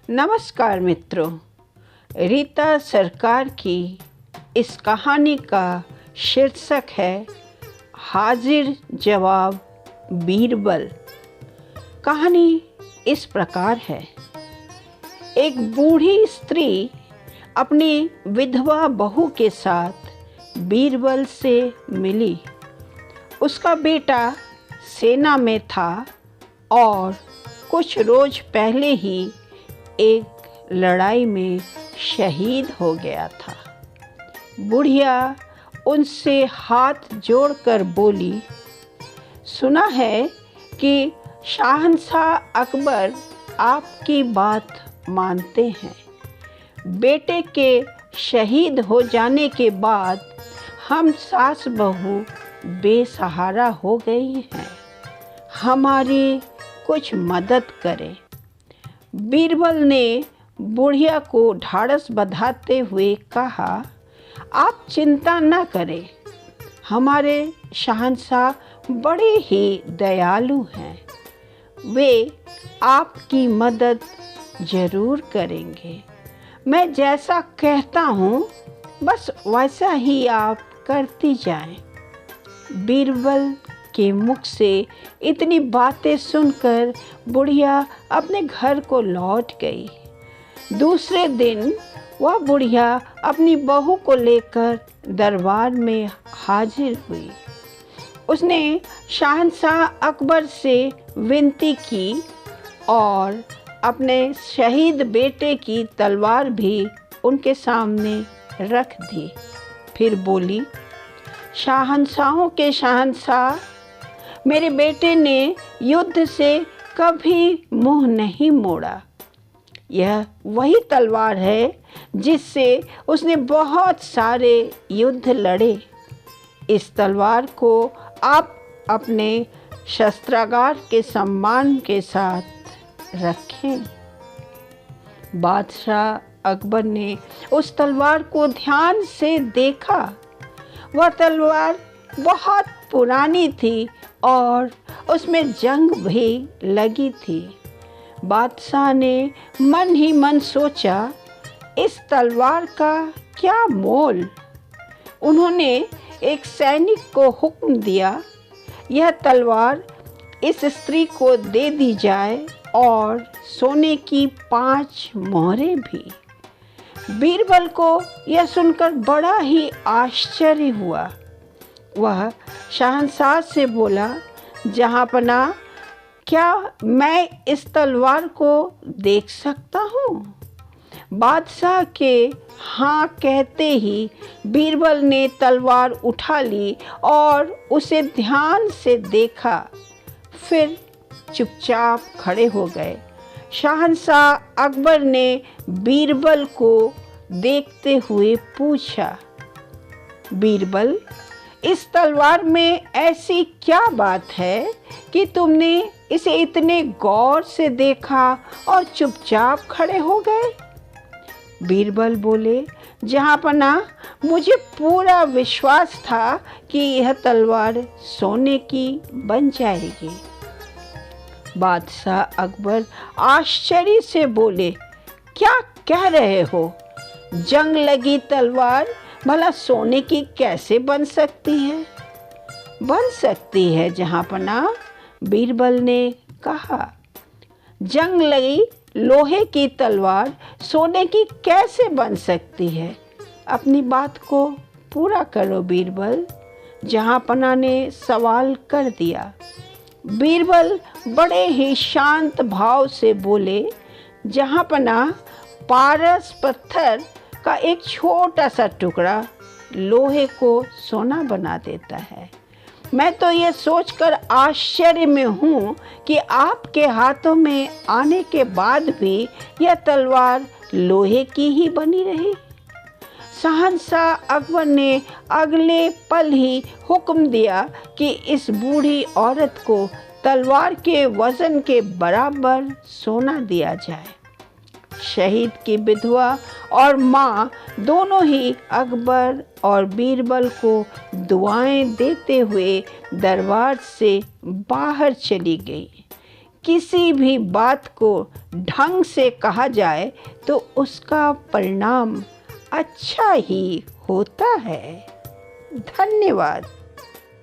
नमस्कार मित्रों, रीता सरकार की इस कहानी का शीर्षक है हाजिर जवाब बीरबल। कहानी इस प्रकार है। एक बूढ़ी स्त्री अपनी विधवा बहू के साथ बीरबल से मिली। उसका बेटा सेना में था और कुछ रोज पहले ही एक लड़ाई में शहीद हो गया था। बुढ़िया उनसे हाथ जोड़कर बोली, सुना है कि शहंशाह अकबर आपकी बात मानते हैं। बेटे के शहीद हो जाने के बाद हम सास बहू बेसहारा हो गई हैं। हमारी कुछ मदद करें। बीरबल ने बुढ़िया को ढाढ़स बंधाते हुए कहा, आप चिंता न करें, हमारे शहंशाह बड़े ही दयालु हैं। वे आपकी मदद ज़रूर करेंगे। मैं जैसा कहता हूँ बस वैसा ही आप करती जाएं। बीरबल के मुख से इतनी बातें सुनकर बुढ़िया अपने घर को लौट गई। दूसरे दिन वह बुढ़िया अपनी बहू को लेकर दरबार में हाजिर हुई। उसने शहंशाह अकबर से विनती की और अपने शहीद बेटे की तलवार भी उनके सामने रख दी। फिर बोली, शहंशाहों के शहंशाह, मेरे बेटे ने युद्ध से कभी मुंह नहीं मोड़ा। यह वही तलवार है जिससे उसने बहुत सारे युद्ध लड़े। इस तलवार को आप अपने शस्त्रागार के सम्मान के साथ रखें। बादशाह अकबर ने उस तलवार को ध्यान से देखा। वह तलवार बहुत पुरानी थी और उसमें जंग भी लगी थी। बादशाह ने मन ही मन सोचा, इस तलवार का क्या मोल। उन्होंने एक सैनिक को हुक्म दिया, यह तलवार इस स्त्री को दे दी जाए और सोने की 5 मोहरें भी। बीरबल को यह सुनकर बड़ा ही आश्चर्य हुआ। वह शहंशाह से बोला, जहाँपनाह, क्या मैं इस तलवार को देख सकता हूँ? बादशाह के हाँ कहते ही बीरबल ने तलवार उठा ली और उसे ध्यान से देखा। फिर चुपचाप खड़े हो गए। शहंशाह अकबर ने बीरबल को देखते हुए पूछा, बीरबल, इस तलवार में ऐसी क्या बात है कि तुमने इसे इतने गौर से देखा और चुपचाप खड़े हो गए? बीरबल बोले, जहाँपनाह, मुझे पूरा विश्वास था कि यह तलवार सोने की बन जाएगी। बादशाह अकबर आश्चर्य से बोले, क्या कह रहे हो? जंग लगी तलवार भला सोने की कैसे बन सकती है? बन सकती है जहाँपनाह, बीरबल ने कहा। जंग लगी लोहे की तलवार सोने की कैसे बन सकती है? अपनी बात को पूरा करो बीरबल, जहाँपनाह ने सवाल कर दिया। बीरबल बड़े ही शांत भाव से बोले, जहाँपनाह, पारस पत्थर का एक छोटा सा टुकड़ा लोहे को सोना बना देता है। मैं तो ये सोचकर आश्चर्य में हूँ कि आपके हाथों में आने के बाद भी यह तलवार लोहे की ही बनी रही। शहंशाह अकबर ने अगले पल ही हुक्म दिया कि इस बूढ़ी औरत को तलवार के वजन के बराबर सोना दिया जाए। शहीद की विधवा और माँ दोनों ही अकबर और बीरबल को दुआएं देते हुए दरबार से बाहर चली गई। किसी भी बात को ढंग से कहा जाए तो उसका परिणाम अच्छा ही होता है। धन्यवाद।